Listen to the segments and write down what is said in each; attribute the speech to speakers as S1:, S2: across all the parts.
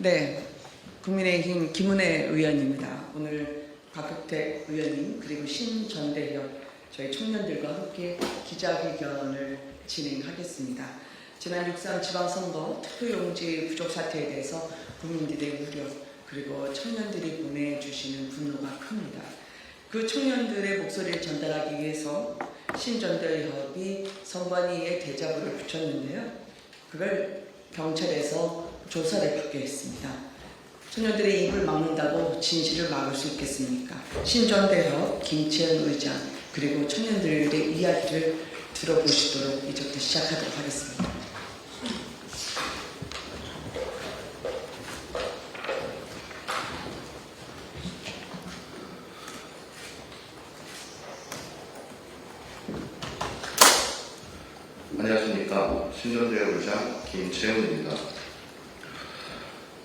S1: 네, 국민의힘 김은혜 의원입니다. 오늘 박혁택 의원님 그리고 신전대협 저희 청년들과 함께 기자회견을 진행하겠습니다. 지난 6.3 지방선거 투표용지 부족 사태에 대해서 국민들의 우려 그리고 청년들이 보내주시는 분노가 큽니다. 그 청년들의 목소리를 전달하기 위해서 신전대협이 선관위에 대자보를 붙였는데요. 그걸 경찰에서 조사를 받게 했습니다. 청년들의 입을 막는다고 진실을 막을 수 있겠습니까? 신전대협 김채연 의장 그리고 청년들의 이야기를 들어보시도록 이제부터 시작하도록 하겠습니다.
S2: 안녕하십니까. 신전대협 의장 김채훈입니다.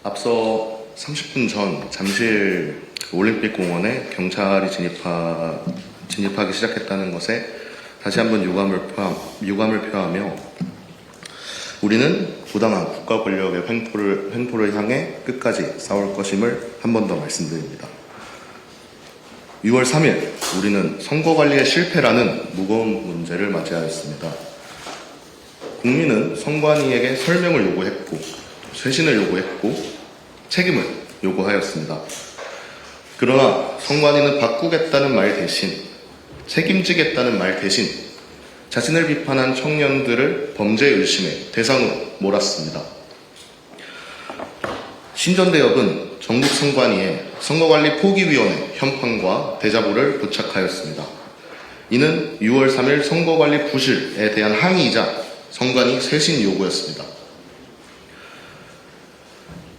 S2: 앞서 30분 전 잠실 올림픽공원에 경찰이 진입하기 시작했다는 것에 다시 한번 유감을 표하며 우리는 부당한 국가 권력의 횡포를 향해 끝까지 싸울 것임을 한 번 더 말씀드립니다. 6월 3일 우리는 선거관리의 실패라는 무거운 문제를 맞이하였습니다. 국민은 선관위에게 설명을 요구했고 쇄신을 요구했고 책임을 요구하였습니다. 그러나 선관위는 바꾸겠다는 말 대신 책임지겠다는 말 대신 자신을 비판한 청년들을 범죄 의심의 대상으로 몰았습니다. 신전대협은 전국 선관위에 선거관리포기위원회 현판과 대자보를 부착하였습니다. 이는 6월 3일 선거관리 부실에 대한 항의이자 선관위 쇄신 요구였습니다.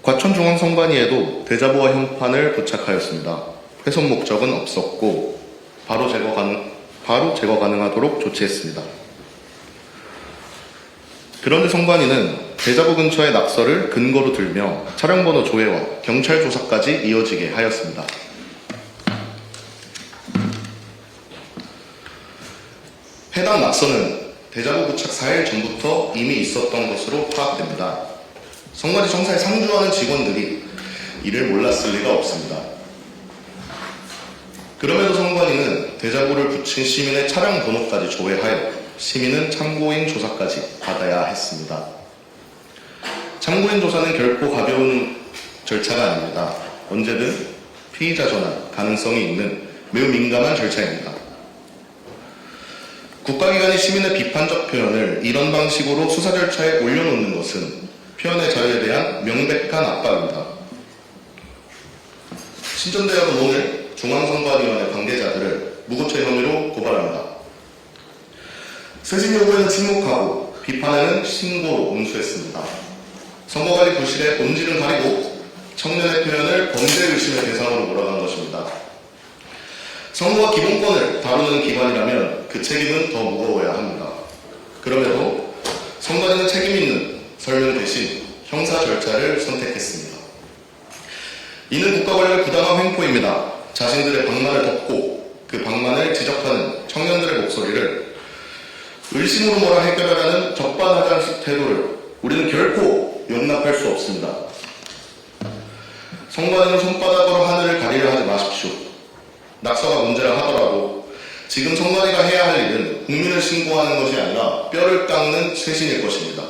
S2: 과천중앙선관위에도 대자보와 현판을 부착하였습니다. 훼손 목적은 없었고 바로 제거 가능하도록 조치했습니다. 그런데 선관위는 대자보 근처의 낙서를 근거로 들며 차량번호 조회와 경찰 조사까지 이어지게 하였습니다. 해당 낙서는 대자보 부착 4일 전부터 이미 있었던 것으로 파악됩니다. 선관위 청사에 상주하는 직원들이 이를 몰랐을 리가 없습니다. 그럼에도 선관위는 대자보를 붙인 시민의 차량 번호까지 조회하여 시민은 참고인 조사까지 받아야 했습니다. 참고인 조사는 결코 가벼운 절차가 아닙니다. 언제든 피의자 전환 가능성이 있는 매우 민감한 절차입니다. 국가기관이 시민의 비판적 표현을 이런 방식으로 수사 절차에 올려놓는 것은 표현의 자유에 대한 명백한 압박입니다. 신전대협은 오늘 중앙선관위원회 관계자들을 무고죄 혐의로 고발합니다. 쇄신 요구에는 침묵하고 비판에는 신고로 응수했습니다. 선거관리 부실의 본질은 가리고 청년의 표현을 범죄 의심의 대상으로 몰아간 것입니다. 선거와 기본권을 다루는 기관이라면 그 책임은 더 무거워야 합니다. 그럼에도 선관위는 책임 있는 설명 대신 형사 절차를 선택했습니다. 이는 국가 권력의 부당한 횡포입니다. 자신들의 방만을 덮고 그 방만을 지적하는 청년들의 목소리를 의심으로 몰아 해결하라는 적반하장식 태도를 우리는 결코 용납할 수 없습니다. 선관위는 손바닥으로 하늘을 가리려 하지 마십시오. 낙서가 문제라 하더라도 지금 선관위가 해야 할 일은 국민을 신고하는 것이 아니라 뼈를 깎는 쇄신일 것입니다.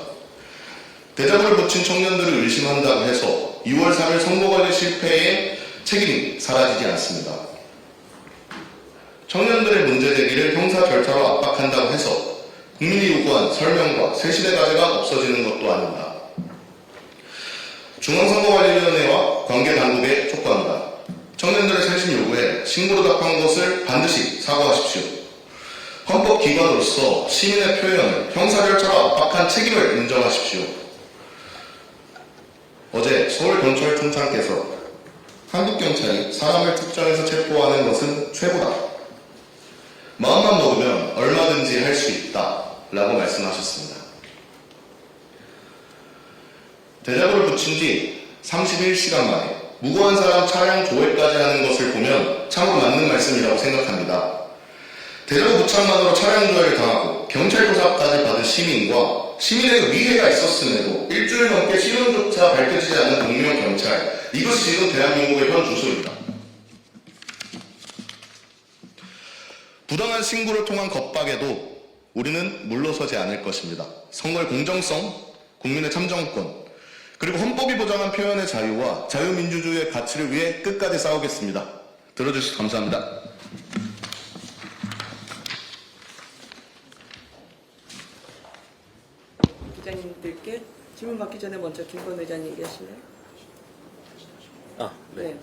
S2: 대자보를 붙인 청년들을 의심한다고 해서 6월 3일 선거관리 실패의 책임이 사라지지 않습니다. 청년들의 문제 제기를 형사 절차로 압박한다고 해서 국민이 요구한 설명과 쇄신의 과제가 없어지는 것도 아닙니다. 중앙선거관리위원회와 관계당국에 촉구합니다. 청년들의 쇄신 요구에 신고로 답한 것을 반드시 사과하십시오. 헌법기관으로서 시민의 표현을 형사 절차로 압박한 책임을 인정하십시오. 어제 서울경찰청장께서 한국경찰이 사람을 특정해서 체포하는 것은 최고다. 마음만 먹으면 얼마든지 할 수 있다. 라고 말씀하셨습니다. 대자보를 붙인 지 31시간 만에 무고한 사람 차량 조회까지 하는 것을 보면 참으로 맞는 말씀이라고 생각합니다. 대자보 부착만으로 차량 조회를 당하고 경찰 조사까지 받은 시민과 시민에게 위해가 있었음에도 일주일 넘게 신원조차 밝혀지지 않는 공무원 경찰, 이것이 지금 대한민국의 현 주소입니다. 부당한 신고를 통한 겁박에도 우리는 물러서지 않을 것입니다. 선거의 공정성, 국민의 참정권, 그리고 헌법이 보장한 표현의 자유와 자유민주주의의 가치를 위해 끝까지 싸우겠습니다. 들어주셔서 감사합니다.
S1: 기자님들께 질문 받기 전에 먼저 김건 의장 얘기하실래요?
S3: 네.
S1: 네.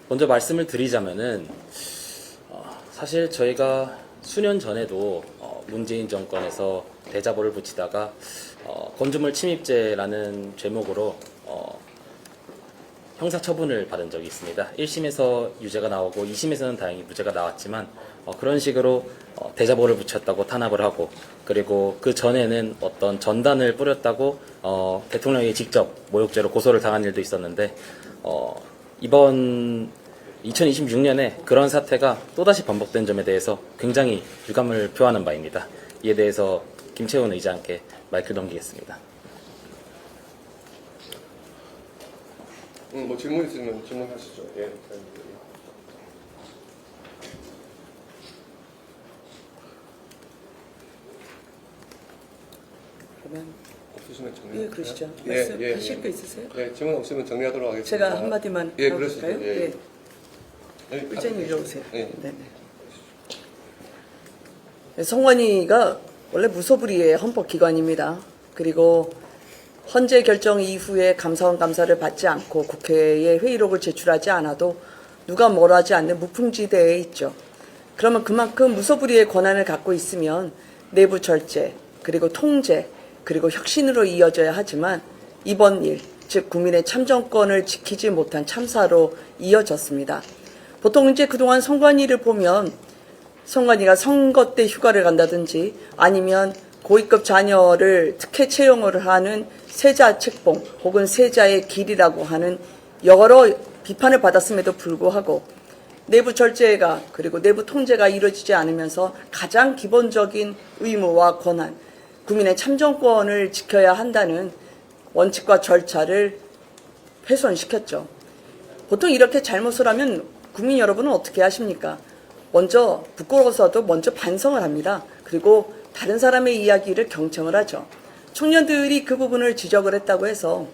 S3: 먼저 말씀을 드리자면은 사실 저희가 수년 전에도 문재인 정권에서 대자보를 붙이다가 건조물 침입죄라는 제목으로 형사처분을 받은 적이 있습니다. 1심에서 유죄가 나오고 2심에서는 다행히 무죄가 나왔지만 그런 식으로 대자보를 붙였다고 탄압을 하고, 그리고 그 전에는 어떤 전단을 뿌렸다고 대통령이 직접 모욕죄로 고소를 당한 일도 있었는데 이번 2026년에 그런 사태가 또다시 반복된 점에 대해서 굉장히 유감을 표하는 바입니다. 이에 대해서 김채훈 의장께 마이크를 넘기겠습니다.
S4: 뭐 질문 있으면 질문하시죠. 예.
S1: 그러면
S4: 없으시면 정리.
S1: 예, 그러시죠.
S4: 예,
S1: 말씀하실 거 있으세요?
S4: 네, 질문 없으면 정리하도록 하겠습니다.
S1: 제가 한마디만
S4: 예,
S1: 하고
S4: 그러시죠.
S1: 볼까요?
S4: 예.
S1: 의장님 이리 오세요.
S4: 예.
S1: 네네. 선관위가 원래 무소불위의 헌법기관입니다. 그리고 헌재 결정 이후에 감사원 감사를 받지 않고 국회에 회의록을 제출하지 않아도 누가 뭐라 하지 않는 무풍지대에 있죠. 그러면 그만큼 무소불위의 권한을 갖고 있으면 내부 절제, 그리고 통제, 그리고 혁신으로 이어져야 하지만 이번 일, 즉 국민의 참정권을 지키지 못한 참사로 이어졌습니다. 보통 이제 그동안 선관위를 보면 선관위가 선거 때 휴가를 간다든지 아니면 고위급 자녀를 특혜 채용을 하는 세자 책봉 혹은 세자의 길이라고 하는 여러 비판을 받았음에도 불구하고 내부 절제가 그리고 내부 통제가 이루어지지 않으면서 가장 기본적인 의무와 권한, 국민의 참정권을 지켜야 한다는 원칙과 절차를 훼손시켰죠. 보통 이렇게 잘못을 하면 국민 여러분은 어떻게 하십니까? 먼저 부끄러워서도 먼저 반성을 합니다. 그리고 다른 사람의 이야기를 경청을 하죠. 청년들이 그 부분을 지적을 했다고 해서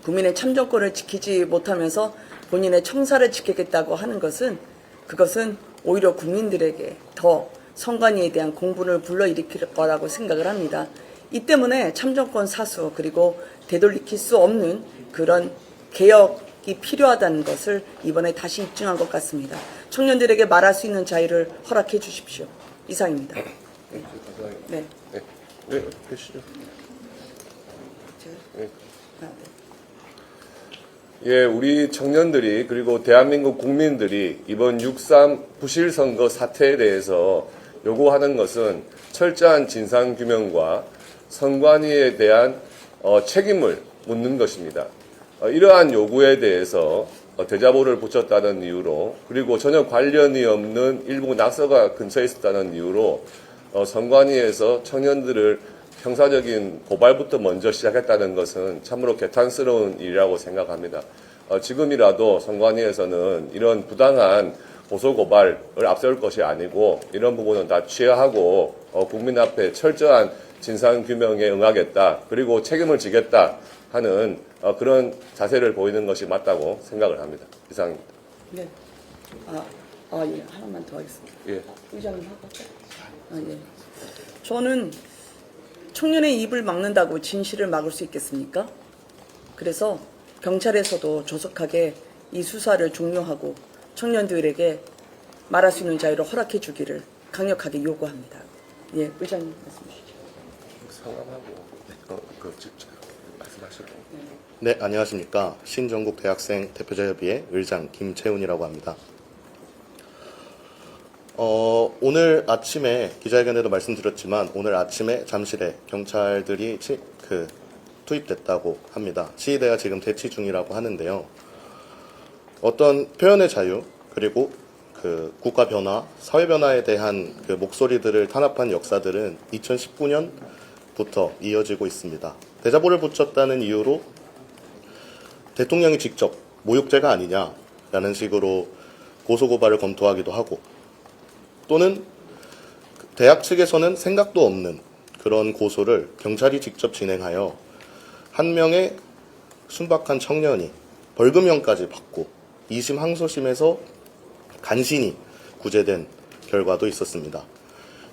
S1: 국민의 참정권을 지키지 못하면서 본인의 청사를 지키겠다고 하는 것은 그것은 오히려 국민들에게 더 선관위에 대한 공분을 불러일으킬 거라고 생각을 합니다. 이 때문에 참정권 사수 그리고 되돌이킬 수 없는 그런 개혁이 필요하다는 것을 이번에 다시 입증한 것 같습니다. 청년들에게 말할 수 있는 자유를 허락해 주십시오. 이상입니다. 네.
S4: 네. 네, 계시죠. 네.
S1: 네.
S4: 예, 우리 청년들이 그리고 대한민국 국민들이 이번 6.3 부실선거 사태에 대해서 요구하는 것은 철저한 진상규명과 선관위에 대한 책임을 묻는 것입니다. 이러한 요구에 대해서 대자보를 붙였다는 이유로 그리고 전혀 관련이 없는 일부 낙서가 근처에 있었다는 이유로 선관위에서 청년들을 형사적인 고발부터 먼저 시작했다는 것은 참으로 개탄스러운 일이라고 생각합니다. 지금이라도 선관위에서는 이런 부당한 고소고발을 앞세울 것이 아니고 이런 부분은 다 취하하고 국민 앞에 철저한 진상규명에 응하겠다 그리고 책임을 지겠다 하는 그런 자세를 보이는 것이 맞다고 생각을 합니다. 이상입니다.
S1: 네. 예. 하나만 더 하겠습니다.
S4: 예.
S1: 의장님 하고. 예. 저는 청년의 입을 막는다고 진실을 막을 수 있겠습니까? 그래서 경찰에서도 조속하게 이 수사를 종료하고 청년들에게 말할 수 있는 자유를 허락해 주기를 강력하게 요구합니다. 예, 의장님 말씀 주시죠.
S4: 성함하고 직접 말씀하시고.
S2: 네, 안녕하십니까. 신전국 대학생 대표자협의회 의장 김채훈이라고 합니다. 오늘 아침에 기자회견에도 말씀드렸지만 오늘 아침에 잠실에 경찰들이 투입됐다고 합니다. 시위대가 지금 대치 중이라고 하는데요. 어떤 표현의 자유 그리고 그 국가 변화, 사회 변화에 대한 그 목소리들을 탄압한 역사들은 2019년부터 이어지고 있습니다. 대자보를 붙였다는 이유로 대통령이 직접 모욕죄가 아니냐라는 식으로 고소고발을 검토하기도 하고, 또는 대학 측에서는 생각도 없는 그런 고소를 경찰이 직접 진행하여 한 명의 순박한 청년이 벌금형까지 받고 2심 항소심에서 간신히 구제된 결과도 있었습니다.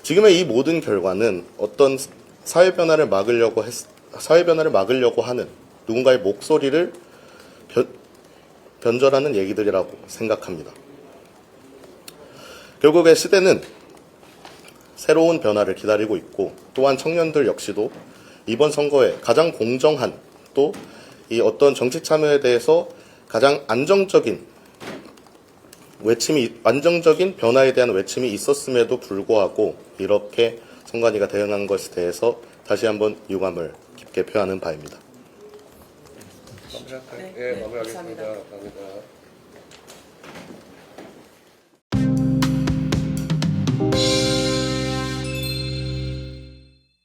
S2: 지금의 이 모든 결과는 어떤 사회 변화를 막으려고 하는 누군가의 목소리를 변절하는 얘기들이라고 생각합니다. 결국에 시대는 새로운 변화를 기다리고 있고, 또한 청년들 역시도 이번 선거에 가장 공정한, 또 이 어떤 정치 참여에 대해서 가장 안정적인 변화에 대한 외침이 있었음에도 불구하고 이렇게 선관위가 대응한 것에 대해서 다시 한번 유감을 깊게 표하는 바입니다.
S4: 마무리할까요?
S1: 네,
S4: 예, 마무리하겠습니다.
S1: 감사합니다.
S4: 감사합니다.